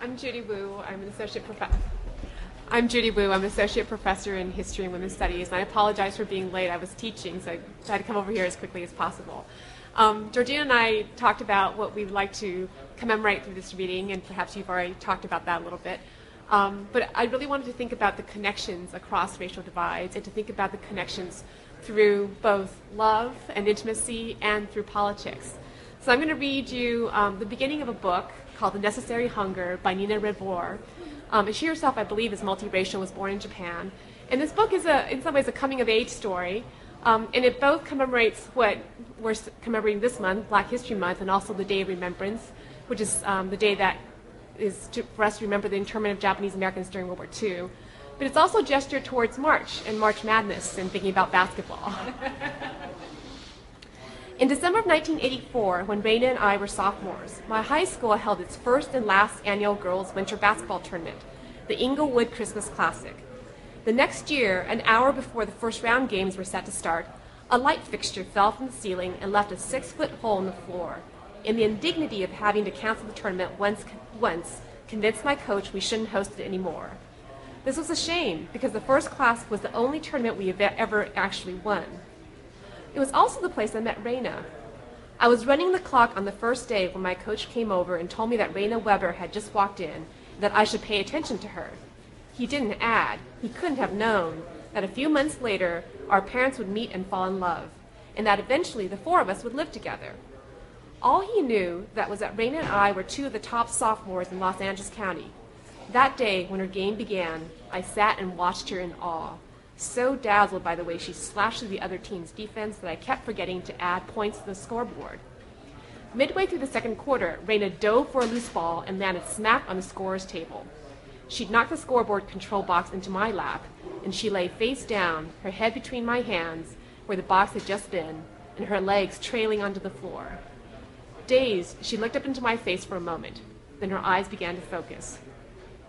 I'm Judy Wu. I'm an associate professor. I'm Judy Wu. I'm an associate professor in history and women's studies, and I apologize for being late. I was teaching, so I had to come over here as quickly as possible. Georgina and I talked about what we would like to commemorate through this reading, and perhaps you've already talked about that a little bit. But I really wanted to think about the connections across racial divides and to think about the connections through both love and intimacy and through politics. So I'm going to read you the beginning of a book called The Necessary Hunger by Nina Revoyr. And she herself, I believe, is multiracial, was born in Japan. And this book is, in some ways, a coming-of-age story. And it both commemorates what we're commemorating this month, Black History Month, and also the Day of Remembrance, which is the day that is for us to remember the internment of Japanese Americans during World War II. But it's also a gesture towards March and March Madness and thinking about basketball. In December of 1984, when Raina and I were sophomores, my high school held its first and last annual girls' winter basketball tournament, the Inglewood Christmas Classic. The next year, an hour before the first round games were set to start, a light fixture fell from the ceiling and left a 6-foot hole in the floor. In the indignity of having to cancel the tournament once convinced my coach we shouldn't host it anymore. This was a shame because the first class was the only tournament we ever actually won. It was also the place I met Raina. I was running the clock on the first day when my coach came over and told me that Raina Weber had just walked in and that I should pay attention to her. He didn't add, he couldn't have known, that a few months later our parents would meet and fall in love, and that eventually the four of us would live together. All he knew was that Raina and I were two of the top sophomores in Los Angeles County. That day, when her game began, I sat and watched her in awe, so dazzled by the way she slashed through the other team's defense that I kept forgetting to add points to the scoreboard. Midway through the second quarter, Raina dove for a loose ball and landed smack on the scorer's table. She'd knocked the scoreboard control box into my lap, and she lay face down, her head between my hands, where the box had just been, and her legs trailing onto the floor. Dazed, she looked up into my face for a moment. Then her eyes began to focus.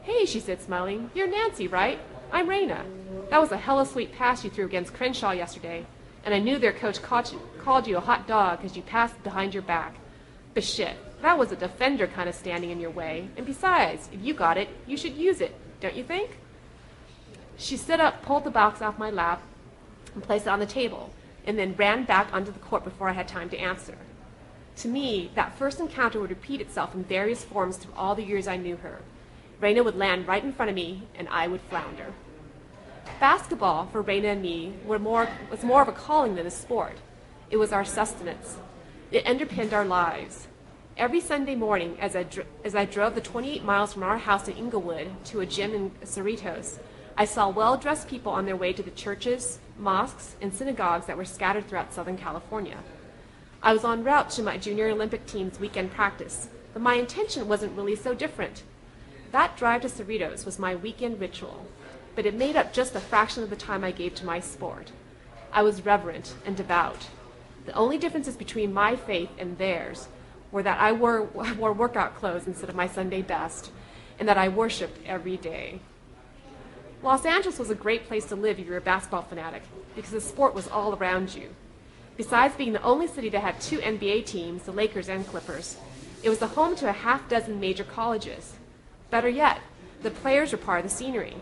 "Hey," she said, smiling. "You're Nancy, right? I'm Raina. That was a hella sweet pass you threw against Crenshaw yesterday, and I knew their coach called you a hot dog because you passed behind your back. But shit, that was a defender kind of standing in your way, and besides, if you got it, you should use it, don't you think?" She stood up, pulled the box off my lap, and placed it on the table, and then ran back onto the court before I had time to answer. To me, that first encounter would repeat itself in various forms through all the years I knew her. Raina would land right in front of me, and I would flounder. Basketball, for Raina and me, was more of a calling than a sport. It was our sustenance. It underpinned our lives. Every Sunday morning, as I drove the 28 miles from our house in Inglewood to a gym in Cerritos, I saw well-dressed people on their way to the churches, mosques, and synagogues that were scattered throughout Southern California. I was en route to my junior Olympic team's weekend practice, but my intention wasn't really so different. That drive to Cerritos was my weekend ritual, but it made up just a fraction of the time I gave to my sport. I was reverent and devout. The only differences between my faith and theirs were that I wore workout clothes instead of my Sunday best, and that I worshiped every day. Los Angeles was a great place to live if you were a basketball fanatic, because the sport was all around you. Besides being the only city that had two NBA teams, the Lakers and Clippers, it was the home to a half-dozen major colleges. Better yet, the players were part of the scenery.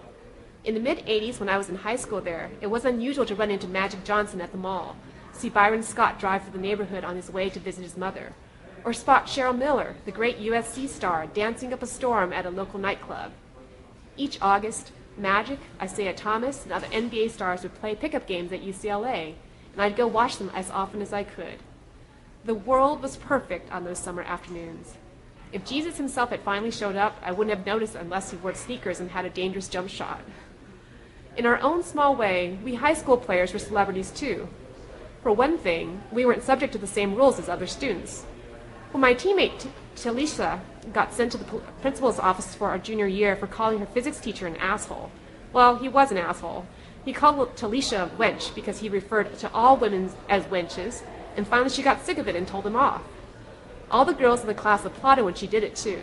In the mid-'80s, when I was in high school there, it was unusual to run into Magic Johnson at the mall, see Byron Scott drive through the neighborhood on his way to visit his mother, or spot Cheryl Miller, the great USC star, dancing up a storm at a local nightclub. Each August, Magic, Isaiah Thomas, and other NBA stars would play pickup games at UCLA, and I'd go watch them as often as I could. The world was perfect on those summer afternoons. If Jesus himself had finally showed up, I wouldn't have noticed unless he wore sneakers and had a dangerous jump shot. In our own small way, we high school players were celebrities too. For one thing, we weren't subject to the same rules as other students. When my teammate Talisha got sent to the principal's office for our junior year for calling her physics teacher an asshole, well, he was an asshole. He called Talisha a wench because he referred to all women as wenches, and finally she got sick of it and told him off. All the girls in the class applauded when she did it too.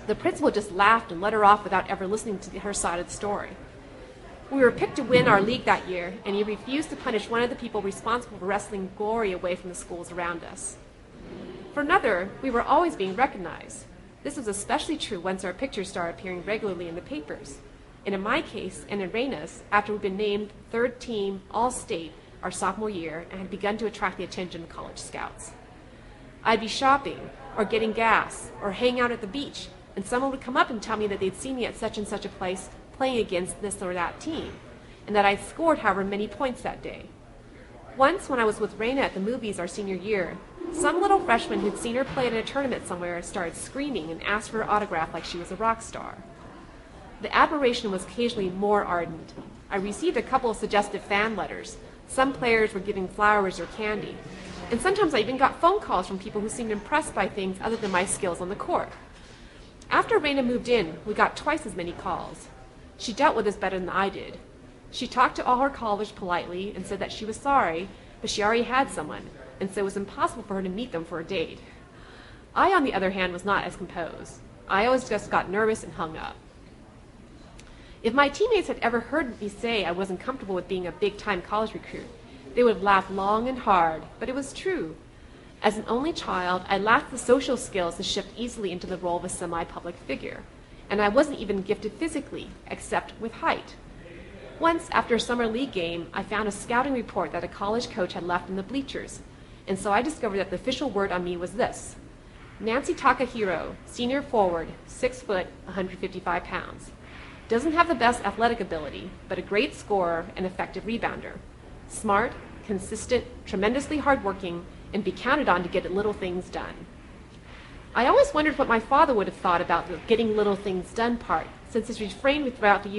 The principal just laughed and let her off without ever listening to her side of the story. We were picked to win our league that year, and he refused to punish one of the people responsible for wresting glory away from the schools around us. For another, we were always being recognized. This was especially true once our pictures started appearing regularly in the papers. And in my case, and in Reina's, after we'd been named third team All-State our sophomore year and had begun to attract the attention of college scouts. I'd be shopping, or getting gas, or hanging out at the beach, and someone would come up and tell me that they'd seen me at such and such a place playing against this or that team, and that I'd scored however many points that day. Once, when I was with Reina at the movies our senior year, some little freshman who'd seen her play in a tournament somewhere started screaming and asked for her autograph like she was a rock star. The admiration was occasionally more ardent. I received a couple of suggestive fan letters. Some players were giving flowers or candy. And sometimes I even got phone calls from people who seemed impressed by things other than my skills on the court. After Reina moved in, we got twice as many calls. She dealt with us better than I did. She talked to all her callers politely and said that she was sorry, but she already had someone, and so it was impossible for her to meet them for a date. I, on the other hand, was not as composed. I always just got nervous and hung up. If my teammates had ever heard me say I wasn't comfortable with being a big-time college recruit, they would have laughed long and hard, but it was true. As an only child, I lacked the social skills to shift easily into the role of a semi-public figure, and I wasn't even gifted physically, except with height. Once, after a summer league game, I found a scouting report that a college coach had left in the bleachers, and so I discovered that the official word on me was this: Nancy Takahiro, senior forward, 6 foot, 155 pounds. Doesn't have the best athletic ability, but a great scorer and effective rebounder. Smart, consistent, tremendously hardworking, and be counted on to get little things done. I always wondered what my father would have thought about the getting little things done part, since his refrain throughout those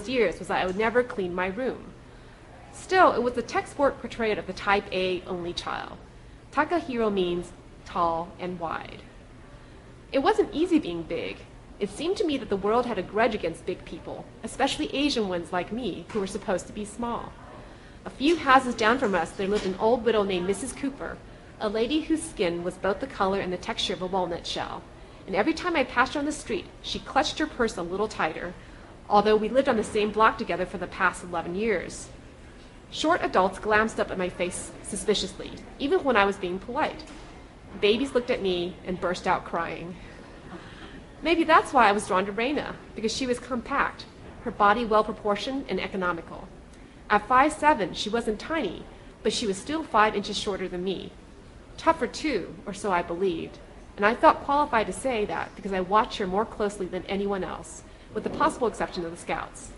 years was that I would never clean my room. Still, it was the textbook portrait of the type A only child. Takahiro means tall and wide. It wasn't easy being big. It seemed to me that the world had a grudge against big people, especially Asian ones like me, who were supposed to be small. A few houses down from us, there lived an old widow named Mrs. Cooper, a lady whose skin was both the color and the texture of a walnut shell. And every time I passed her on the street, she clutched her purse a little tighter, although we lived on the same block together for the past 11 years. Short adults glanced up at my face suspiciously, even when I was being polite. Babies looked at me and burst out crying. Maybe that's why I was drawn to Reina, because she was compact, her body well-proportioned and economical. At 5'7", she wasn't tiny, but she was still 5 inches shorter than me. Tougher too, or so I believed, and I felt qualified to say that because I watched her more closely than anyone else, with the possible exception of the scouts.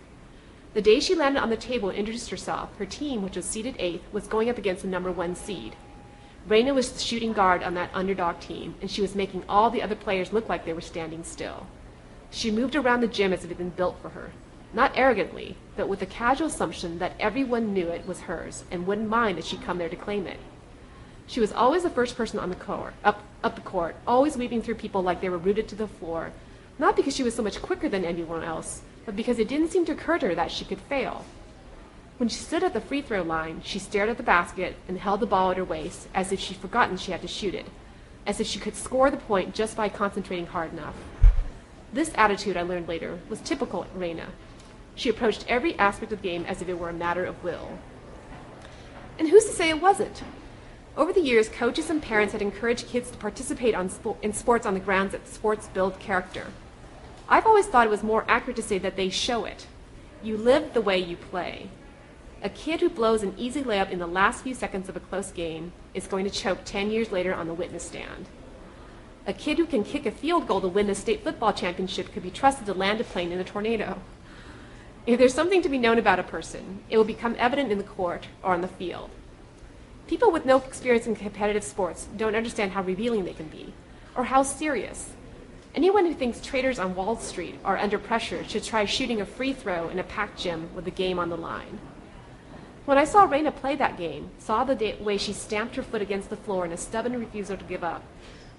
The day she landed on the table and introduced herself, her team, which was seeded 8th, was going up against the number 1 seed. Reina was the shooting guard on that underdog team, and she was making all the other players look like they were standing still. She moved around the gym as if it had been built for her, not arrogantly, but with the casual assumption that everyone knew it was hers and wouldn't mind if she'd come there to claim it. She was always the first person on the court, up the court, always weaving through people like they were rooted to the floor, not because she was so much quicker than anyone else, but because it didn't seem to occur to her that she could fail. When she stood at the free throw line, she stared at the basket and held the ball at her waist as if she'd forgotten she had to shoot it, as if she could score the point just by concentrating hard enough. This attitude, I learned later, was typical at Reina. She approached every aspect of the game as if it were a matter of will. And who's to say it wasn't? Over the years, coaches and parents had encouraged kids to participate in sports on the grounds that sports build character. I've always thought it was more accurate to say that they show it. You live the way you play. A kid who blows an easy layup in the last few seconds of a close game is going to choke 10 years later on the witness stand. A kid who can kick a field goal to win the state football championship could be trusted to land a plane in a tornado. If there's something to be known about a person, it will become evident in the court or on the field. People with no experience in competitive sports don't understand how revealing they can be, or how serious. Anyone who thinks traders on Wall Street are under pressure should try shooting a free throw in a packed gym with the game on the line. When I saw Reina play that game, saw the way she stamped her foot against the floor in a stubborn refusal to give up,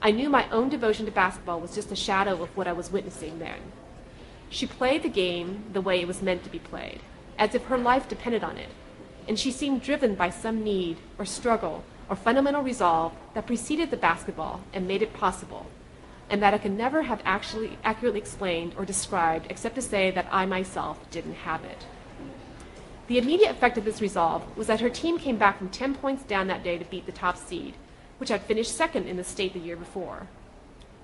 I knew my own devotion to basketball was just a shadow of what I was witnessing then. She played the game the way it was meant to be played, as if her life depended on it, and she seemed driven by some need or struggle or fundamental resolve that preceded the basketball and made it possible, and that I could never have actually accurately explained or described except to say that I myself didn't have it. The immediate effect of this resolve was that her team came back from 10 points down that day to beat the top seed, which had finished second in the state the year before.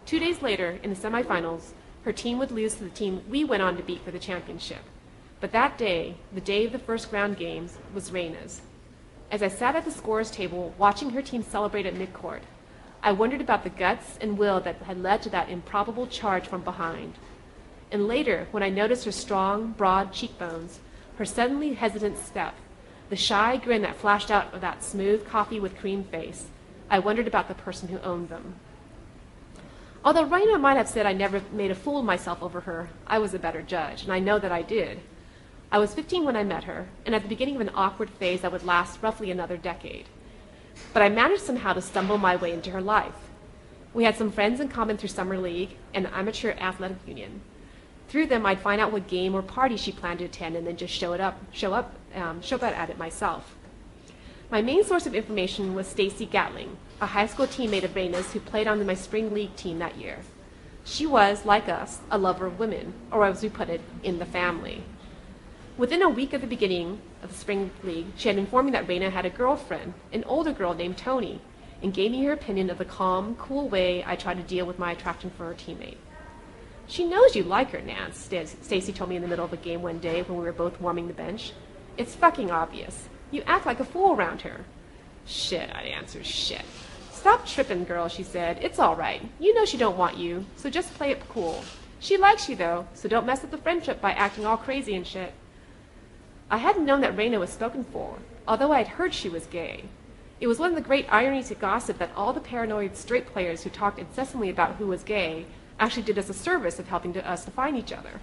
2 days later, in the semifinals, her team would lose to the team we went on to beat for the championship. But that day, the day of the first round games, was Reina's. As I sat at the scorer's table watching her team celebrate at midcourt, I wondered about the guts and will that had led to that improbable charge from behind. And later, when I noticed her strong, broad cheekbones, her suddenly hesitant step, the shy grin that flashed out of that smooth coffee with cream face, I wondered about the person who owned them. Although Reina might have said I never made a fool of myself over her, I was a better judge, and I know that I did. I was 15 when I met her, and at the beginning of an awkward phase that would last roughly another decade. But I managed somehow to stumble my way into her life. We had some friends in common through Summer League and the Amateur Athletic Union. Through them, I'd find out what game or party she planned to attend and then just show up at it myself. My main source of information was Stacy Gatling, a high school teammate of Reina's who played on my spring league team that year. She was, like us, a lover of women, or as we put it, in the family. Within a week of the beginning of the spring league, she had informed me that Reina had a girlfriend, an older girl named Tony, and gave me her opinion of the calm, cool way I tried to deal with my attraction for her teammate. "She knows you like her, Nance," Stacy told me in the middle of a game one day when we were both warming the bench. "It's fucking obvious. You act like a fool around her." "Shit," I answered, "shit." "Stop tripping, girl," she said. "It's all right. You know she don't want you, so just play it cool. She likes you, though, so don't mess up the friendship by acting all crazy and shit." I hadn't known that Reina was spoken for, although I had heard she was gay. It was one of the great ironies of gossip that all the paranoid straight players who talked incessantly about who was gay actually did us a service of helping us to find each other.